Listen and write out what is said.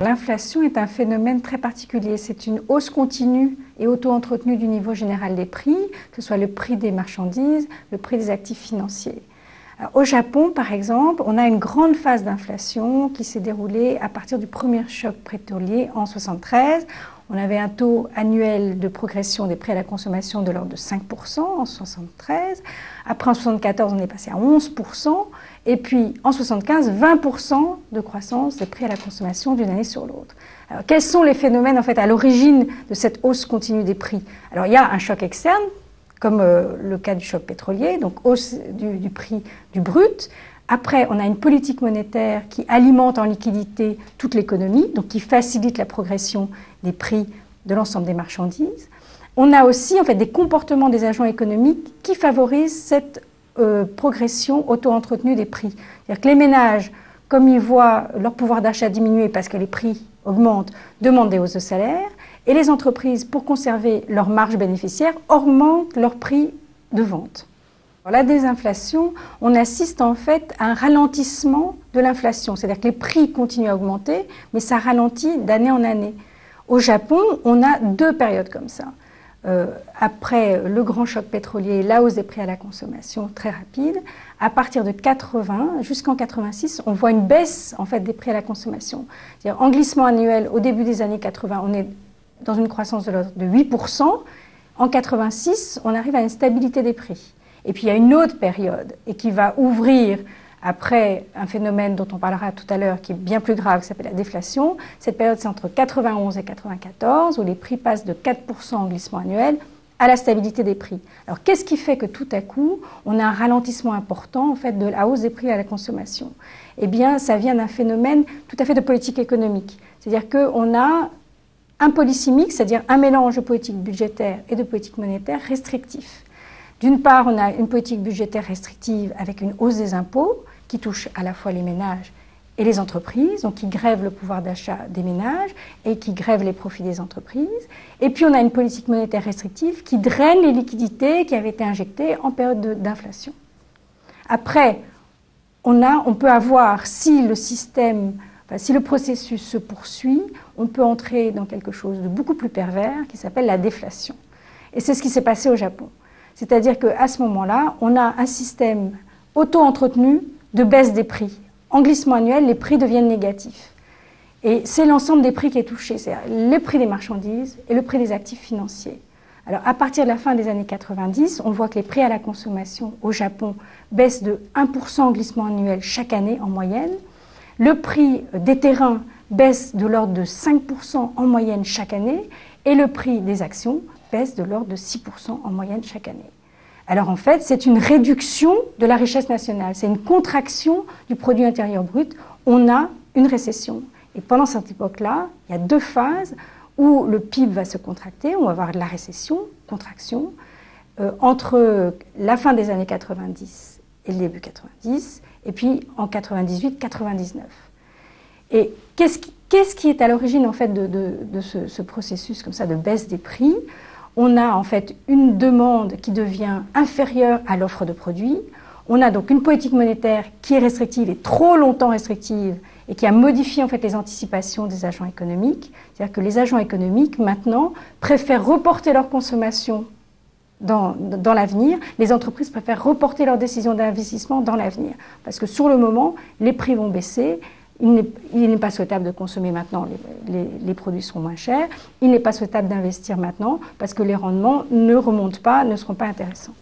L'inflation est un phénomène très particulier. C'est une hausse continue et auto-entretenue du niveau général des prix, que ce soit le prix des marchandises, le prix des actifs financiers. Alors, au Japon, par exemple, on a une grande phase d'inflation qui s'est déroulée à partir du premier choc pétrolier en 1973. On avait un taux annuel de progression des prix à la consommation de l'ordre de 5% en 1973. Après, en 1974, on est passé à 11%. Et puis, en 1975, 20% de croissance des prix à la consommation d'une année sur l'autre. Alors, quels sont les phénomènes, en fait, à l'origine de cette hausse continue des prix? Alors, il y a un choc externe, comme le cas du choc pétrolier, donc hausse du prix du brut. Après, on a une politique monétaire qui alimente en liquidité toute l'économie, donc qui facilite la progression des prix de l'ensemble des marchandises. On a aussi, en fait, des comportements des agents économiques qui favorisent cette progression auto-entretenue des prix. C'est-à-dire que les ménages, comme ils voient leur pouvoir d'achat diminuer parce que les prix augmentent, demandent des hausses de salaire, et les entreprises, pour conserver leur marge bénéficiaire, augmentent leur prix de vente. Dans la désinflation, on assiste en fait à un ralentissement de l'inflation, c'est-à-dire que les prix continuent à augmenter, mais ça ralentit d'année en année. Au Japon, on a deux périodes comme ça. Après le grand choc pétrolier, la hausse des prix à la consommation très rapide, à partir de 80 jusqu'en 86, on voit une baisse en fait des prix à la consommation. C'est-à-dire en glissement annuel, au début des années 80, on est dans une croissance de l'ordre de 8%. En 86, on arrive à une stabilité des prix. Et puis il y a une autre période et qui va ouvrir après un phénomène dont on parlera tout à l'heure qui est bien plus grave, qui s'appelle la déflation. Cette période, c'est entre 91 et 94, où les prix passent de 4% en glissement annuel à la stabilité des prix. Alors qu'est-ce qui fait que tout à coup, on a un ralentissement important en fait, de la hausse des prix à la consommation? Eh bien, ça vient d'un phénomène tout à fait de politique économique. C'est-à-dire qu'on a un policy mix, c'est-à-dire un mélange de politique budgétaire et de politique monétaire restrictif. D'une part, on a une politique budgétaire restrictive avec une hausse des impôts qui touche à la fois les ménages et les entreprises, donc qui grève le pouvoir d'achat des ménages et qui grève les profits des entreprises. Et puis on a une politique monétaire restrictive qui draine les liquidités qui avaient été injectées en période d'inflation. Après, on peut avoir, si le processus se poursuit, on peut entrer dans quelque chose de beaucoup plus pervers qui s'appelle la déflation. Et c'est ce qui s'est passé au Japon. C'est-à-dire qu'à ce moment-là, on a un système auto-entretenu de baisse des prix. En glissement annuel, les prix deviennent négatifs. Et c'est l'ensemble des prix qui est touché, c'est-à-dire le prix des marchandises et le prix des actifs financiers. Alors, à partir de la fin des années 90, on voit que les prix à la consommation au Japon baissent de 1% en glissement annuel chaque année en moyenne. Le prix des terrains baisse de l'ordre de 5% en moyenne chaque année. Et le prix des actions baisse de l'ordre de 6% en moyenne chaque année. Alors en fait, c'est une réduction de la richesse nationale, c'est une contraction du produit intérieur brut. On a une récession. Et pendant cette époque-là, il y a deux phases où le PIB va se contracter, on va avoir de la récession, contraction, entre la fin des années 90 et le début 90, et puis en 98-99. Et qu'est-ce qui est à l'origine en fait de ce processus comme ça de baisse des prix? On a en fait une demande qui devient inférieure à l'offre de produits. On a donc une politique monétaire qui est restrictive et trop longtemps restrictive et qui a modifié en fait les anticipations des agents économiques. C'est-à-dire que les agents économiques maintenant préfèrent reporter leur consommation dans l'avenir. Les entreprises préfèrent reporter leurs décisions d'investissement dans l'avenir. Parce que sur le moment, les prix vont baisser. Il n'est pas souhaitable de consommer maintenant, les produits seront moins chers. Il n'est pas souhaitable d'investir maintenant parce que les rendements ne remontent pas, ne seront pas intéressants.